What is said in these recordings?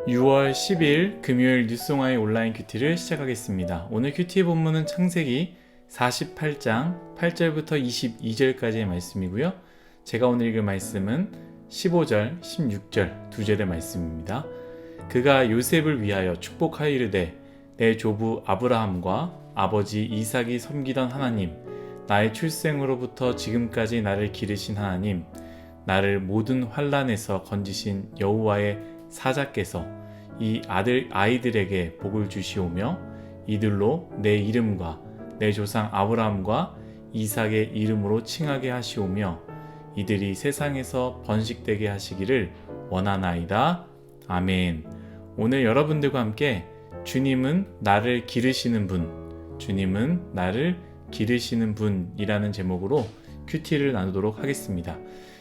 6월 10일 금요일 뉴스송아의 온라인 큐티를 시작하겠습니다. 오늘 큐티의 본문은 창세기 48장 8절부터 22절까지의 말씀이고요. 제가 오늘 읽을 말씀은 15절, 16절 두 절의 말씀입니다. 그가 요셉을 위하여 축복하여 이르되 내 조부 아브라함과 아버지 이삭이 섬기던 하나님, 나의 출생으로부터 지금까지 나를 기르신 하나님, 나를 모든 환난에서 건지신 여호와의 사자께서 이 아이들에게 복을 주시오며 이들로 내 이름과 내 조상 아브라함과 이삭의 이름으로 칭하게 하시오며 이들이 세상에서 번식되게 하시기를 원하나이다. 아멘. 오늘 여러분들과 함께 주님은 나를 기르시는 분, 주님은 나를 기르시는 분이라는 제목으로 큐티를 나누도록 하겠습니다.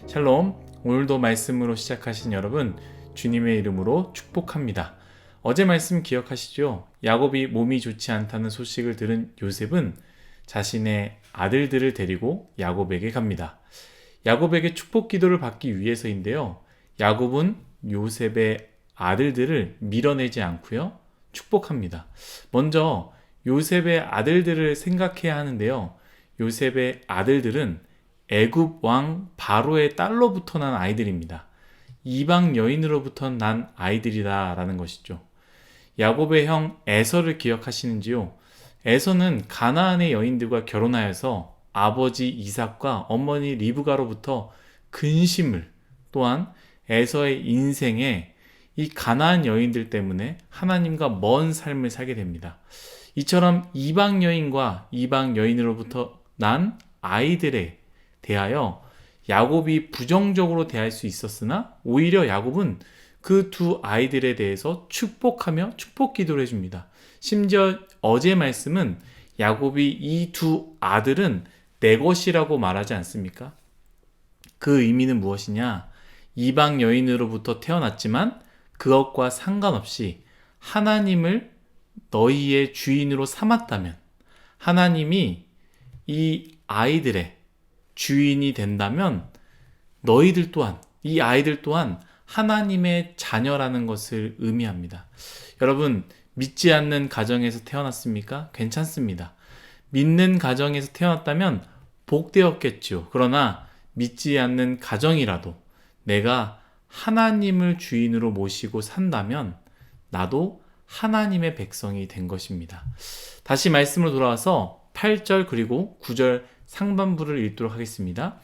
샬롬. 오늘도 말씀으로 시작하신 여러분, 주님의 이름으로 축복합니다. 어제 말씀 기억하시죠? 야곱이 몸이 좋지 않다는 소식을 들은 요셉은 자신의 아들들을 데리고 야곱에게 갑니다. 야곱에게 축복 기도를 받기 위해서인데요. 야곱은 요셉의 아들들을 밀어내지 않고요. 축복합니다. 먼저 요셉의 아들들을 생각해야 하는데요. 요셉의 아들들은 애굽 왕 바로의 딸로부터 난 아이들입니다. 이방 여인으로부터 난 아이들이다 라는 것이죠. 야곱의 형 에서를 기억하시는지요? 에서는 가나안의 여인들과 결혼하여서 아버지 이삭과 어머니 리브가로부터 근심을, 또한 에서의 인생에 이 가나안 여인들 때문에 하나님과 먼 삶을 살게 됩니다. 이처럼 이방 여인과 이방 여인으로부터 난 아이들에 대하여 야곱이 부정적으로 대할 수 있었으나 오히려 야곱은 그 두 아이들에 대해서 축복하며 축복 기도를 해줍니다. 심지어 어제 말씀은 야곱이 이 두 아들은 내 것이라고 말하지 않습니까? 그 의미는 무엇이냐? 이방 여인으로부터 태어났지만 그것과 상관없이 하나님을 너희의 주인으로 삼았다면, 하나님이 이 아이들의 주인이 된다면 너희들 또한, 이 아이들 또한 하나님의 자녀라는 것을 의미합니다. 여러분, 믿지 않는 가정에서 태어났습니까? 괜찮습니다. 믿는 가정에서 태어났다면 복되었겠죠. 그러나 믿지 않는 가정이라도 내가 하나님을 주인으로 모시고 산다면 나도 하나님의 백성이 된 것입니다. 다시 말씀으로 돌아와서 8절 그리고 9절 상반부를 읽도록 하겠습니다.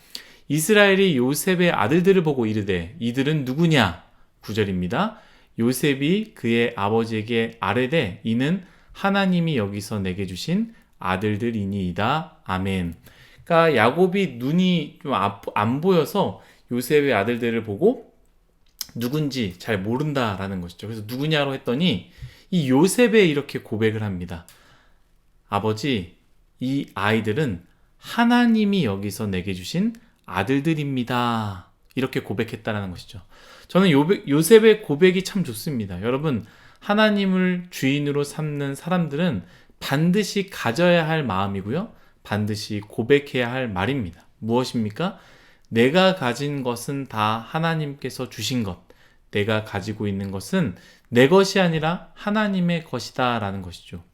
이스라엘이 요셉의 아들들을 보고 이르되 이들은 누구냐? 9절입니다. 요셉이 그의 아버지에게 아뢰되 이는 하나님이 여기서 내게 주신 아들들이니이다. 아멘. 그러니까 야곱이 눈이 좀 안 보여서 요셉의 아들들을 보고 누군지 잘 모른다라는 것이죠. 그래서 누구냐로 했더니 이 요셉에 이렇게 고백을 합니다. 아버지, 이 아이들은 하나님이 여기서 내게 주신 아들들입니다. 이렇게 고백했다라는 것이죠. 저는 요셉의 고백이 참 좋습니다. 여러분, 하나님을 주인으로 삼는 사람들은 반드시 가져야 할 마음이고요. 반드시 고백해야 할 말입니다. 무엇입니까? 내가 가진 것은 다 하나님께서 주신 것. 내가 가지고 있는 것은 내 것이 아니라 하나님의 것이다 라는 것이죠.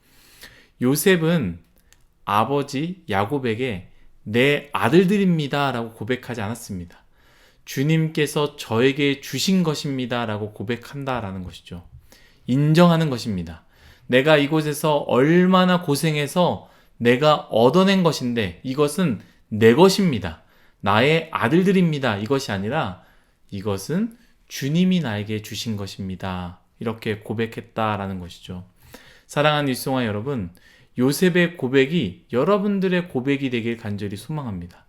요셉은 아버지 야곱에게 내 아들들입니다 라고 고백하지 않았습니다. 주님께서 저에게 주신 것입니다 라고 고백한다 라는 것이죠. 인정하는 것입니다. 내가 이곳에서 얼마나 고생해서 내가 얻어낸 것인데 이것은 내 것입니다. 나의 아들들입니다. 이것이 아니라 이것은 주님이 나에게 주신 것입니다. 이렇게 고백했다라는 것이죠. 사랑하는 일송아 여러분, 요셉의 고백이 여러분들의 고백이 되길 간절히 소망합니다.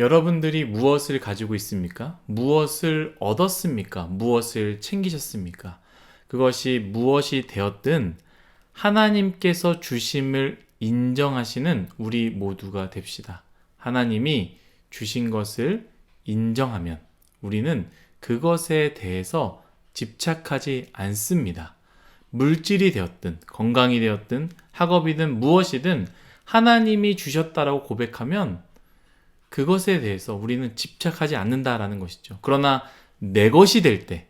여러분들이 무엇을 가지고 있습니까? 무엇을 얻었습니까? 무엇을 챙기셨습니까? 그것이 무엇이 되었든 하나님께서 주심을 인정하시는 우리 모두가 됩시다. 하나님이 주신 것을 인정하면 우리는 그것에 대해서 집착하지 않습니다. 물질이 되었든 건강이 되었든 학업이든 무엇이든 하나님이 주셨다라고 고백하면 그것에 대해서 우리는 집착하지 않는다라는 것이죠. 그러나 내 것이 될 때,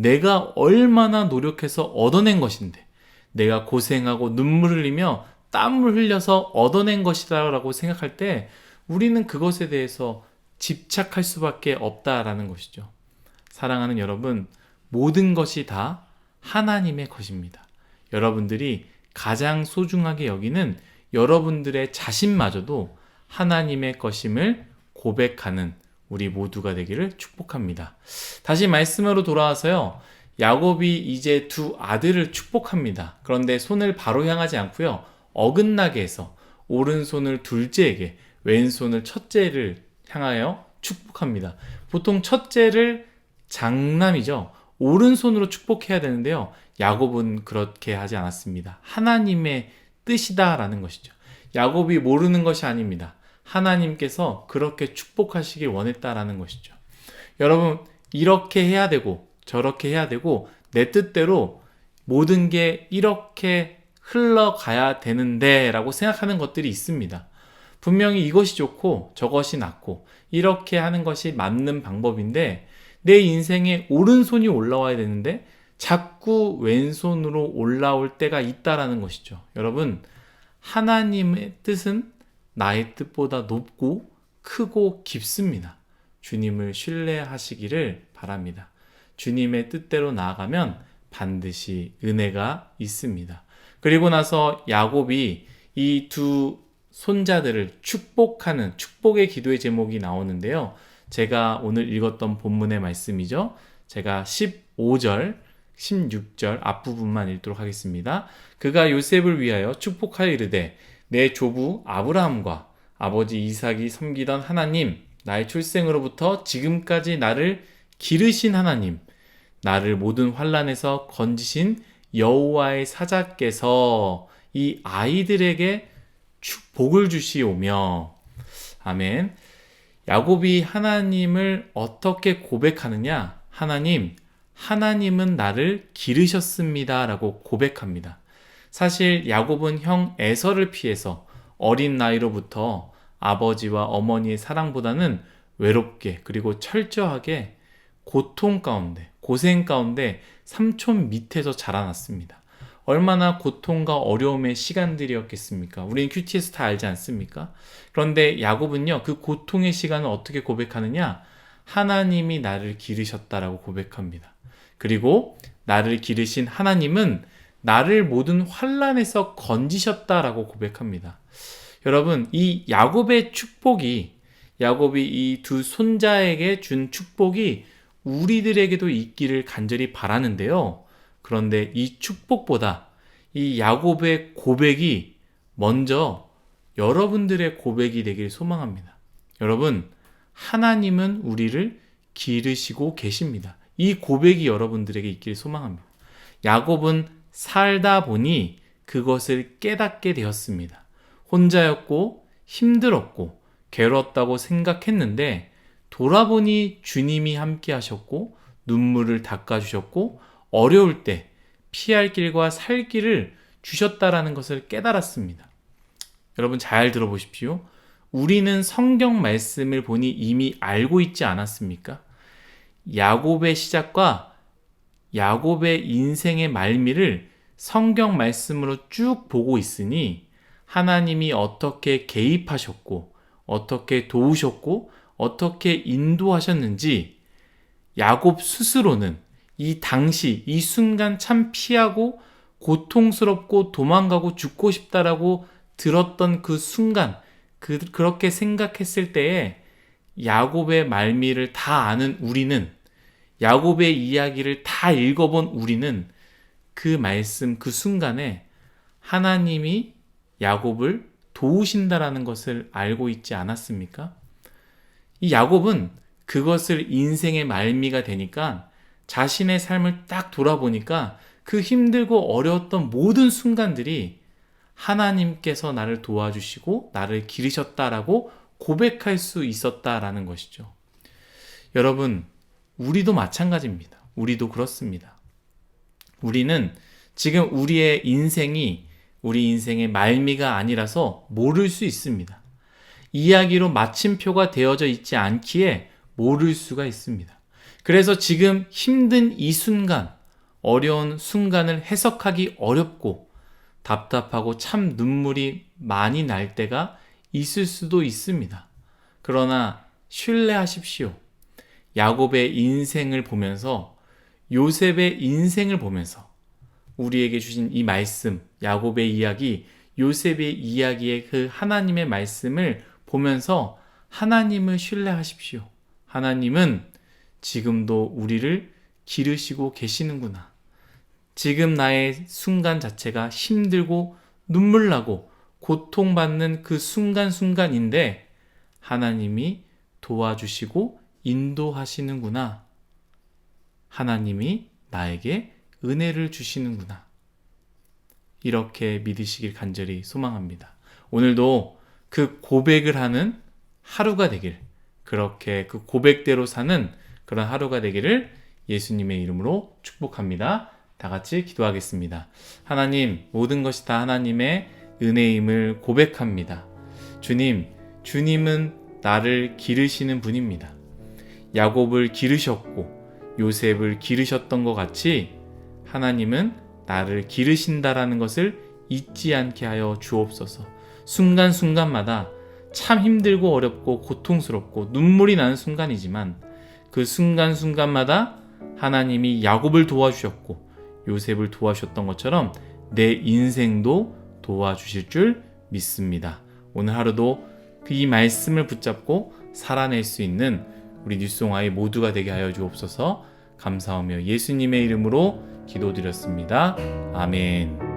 내가 얼마나 노력해서 얻어낸 것인데, 내가 고생하고 눈물을 흘리며 땀을 흘려서 얻어낸 것이다 라고 생각할 때 우리는 그것에 대해서 집착할 수밖에 없다라는 것이죠. 사랑하는 여러분, 모든 것이 다 하나님의 것입니다. 여러분들이 가장 소중하게 여기는 여러분들의 자신마저도 하나님의 것임을 고백하는 우리 모두가 되기를 축복합니다. 다시 말씀으로 돌아와서요. 야곱이 이제 두 아들을 축복합니다. 그런데 손을 바로 향하지 않고요. 어긋나게 해서 오른손을 둘째에게, 왼손을 첫째를 향하여 축복합니다. 보통 첫째를 장남이죠. 오른손으로 축복해야 되는데요. 야곱은 그렇게 하지 않았습니다. 하나님의 뜻이다라는 것이죠. 야곱이 모르는 것이 아닙니다. 하나님께서 그렇게 축복하시길 원했다라는 것이죠. 여러분, 이렇게 해야 되고 저렇게 해야 되고 내 뜻대로 모든 게 이렇게 흘러가야 되는데 라고 생각하는 것들이 있습니다. 분명히 이것이 좋고 저것이 낫고 이렇게 하는 것이 맞는 방법인데 내 인생에 오른손이 올라와야 되는데 자꾸 왼손으로 올라올 때가 있다라는 것이죠. 여러분, 하나님의 뜻은 나의 뜻보다 높고 크고 깊습니다. 주님을 신뢰하시기를 바랍니다. 주님의 뜻대로 나아가면 반드시 은혜가 있습니다. 그리고 나서 야곱이 이 두 손자들을 축복하는 축복의 기도의 제목이 나오는데요. 제가 오늘 읽었던 본문의 말씀이죠. 제가 15절, 16절 앞부분만 읽도록 하겠습니다. 그가 요셉을 위하여 축복하여 이르되 내 조부 아브라함과 아버지 이삭이 섬기던 하나님, 나의 출생으로부터 지금까지 나를 기르신 하나님, 나를 모든 환난에서 건지신 여호와의 사자께서 이 아이들에게 복을 주시오며. 아멘. 야곱이 하나님을 어떻게 고백하느냐? 하나님은 나를 기르셨습니다 라고 고백합니다. 사실 야곱은 형 에서를 피해서 어린 나이로부터 아버지와 어머니의 사랑보다는 외롭게 그리고 철저하게 고통 가운데, 고생 가운데 삼촌 밑에서 자라났습니다. 얼마나 고통과 어려움의 시간들이었겠습니까? 우리는 QT에서 다 알지 않습니까? 그런데 야곱은요, 그 고통의 시간을 어떻게 고백하느냐? 하나님이 나를 기르셨다라고 고백합니다. 그리고 나를 기르신 하나님은 나를 모든 환난에서 건지셨다라고 고백합니다. 여러분, 이 야곱의 축복이, 야곱이 이 두 손자에게 준 축복이 우리들에게도 있기를 간절히 바라는데요. 그런데 이 축복보다 이 야곱의 고백이 먼저 여러분들의 고백이 되길 소망합니다. 여러분, 하나님은 우리를 기르시고 계십니다. 이 고백이 여러분들에게 있길 소망합니다. 야곱은 살다 보니 그것을 깨닫게 되었습니다. 혼자였고 힘들었고 괴롭다고 생각했는데 돌아보니 주님이 함께 하셨고 눈물을 닦아주셨고 어려울 때 피할 길과 살 길을 주셨다라는 것을 깨달았습니다. 여러분 잘 들어보십시오. 우리는 성경 말씀을 보니 이미 알고 있지 않았습니까? 야곱의 시작과 야곱의 인생의 말미를 성경 말씀으로 쭉 보고 있으니 하나님이 어떻게 개입하셨고 어떻게 도우셨고 어떻게 인도하셨는지 야곱 스스로는 이 당시 이 순간 참 피하고 고통스럽고 도망가고 죽고 싶다라고 들었던 그 순간 그렇게 생각했을 때에 야곱의 말미를 다 아는 우리는 야곱의 이야기를 다 읽어본 우리는 그 말씀 그 순간에 하나님이 야곱을 도우신다라는 것을 알고 있지 않았습니까? 이 야곱은 그것을 인생의 말미가 되니까 자신의 삶을 딱 돌아보니까 그 힘들고 어려웠던 모든 순간들이 하나님께서 나를 도와주시고 나를 기르셨다라고 고백할 수 있었다라는 것이죠. 여러분, 우리도 마찬가지입니다. 우리도 그렇습니다. 우리는 지금 우리의 인생이 우리 인생의 말미가 아니라서 모를 수 있습니다. 이야기로 마침표가 되어져 있지 않기에 모를 수가 있습니다. 그래서 지금 힘든 이 순간, 어려운 순간을 해석하기 어렵고 답답하고 참 눈물이 많이 날 때가 있을 수도 있습니다. 그러나 신뢰하십시오. 야곱의 인생을 보면서, 요셉의 인생을 보면서 우리에게 주신 이 말씀, 야곱의 이야기, 요셉의 이야기의 그 하나님의 말씀을 보면서 하나님을 신뢰하십시오. 하나님은 지금도 우리를 기르시고 계시는구나. 지금 나의 순간 자체가 힘들고 눈물 나고 고통받는 그 순간순간인데 하나님이 도와주시고 인도하시는구나. 하나님이 나에게 은혜를 주시는구나. 이렇게 믿으시길 간절히 소망합니다. 오늘도 그 고백을 하는 하루가 되길, 그렇게 그 고백대로 사는 그런 하루가 되기를 예수님의 이름으로 축복합니다. 다 같이 기도하겠습니다. 하나님, 모든 것이 다 하나님의 은혜임을 고백합니다. 주님, 주님은 나를 기르시는 분입니다. 야곱을 기르셨고 요셉을 기르셨던 것 같이 하나님은 나를 기르신다라는 것을 잊지 않게 하여 주옵소서. 순간순간마다 참 힘들고 어렵고 고통스럽고 눈물이 나는 순간이지만 그 순간순간마다 하나님이 야곱을 도와주셨고 요셉을 도와주셨던 것처럼 내 인생도 도와주실 줄 믿습니다. 오늘 하루도 이 말씀을 붙잡고 살아낼 수 있는 우리 뉴스송아이 모두가 되게 하여 주옵소서. 감사하며 예수님의 이름으로 기도드렸습니다. 아멘.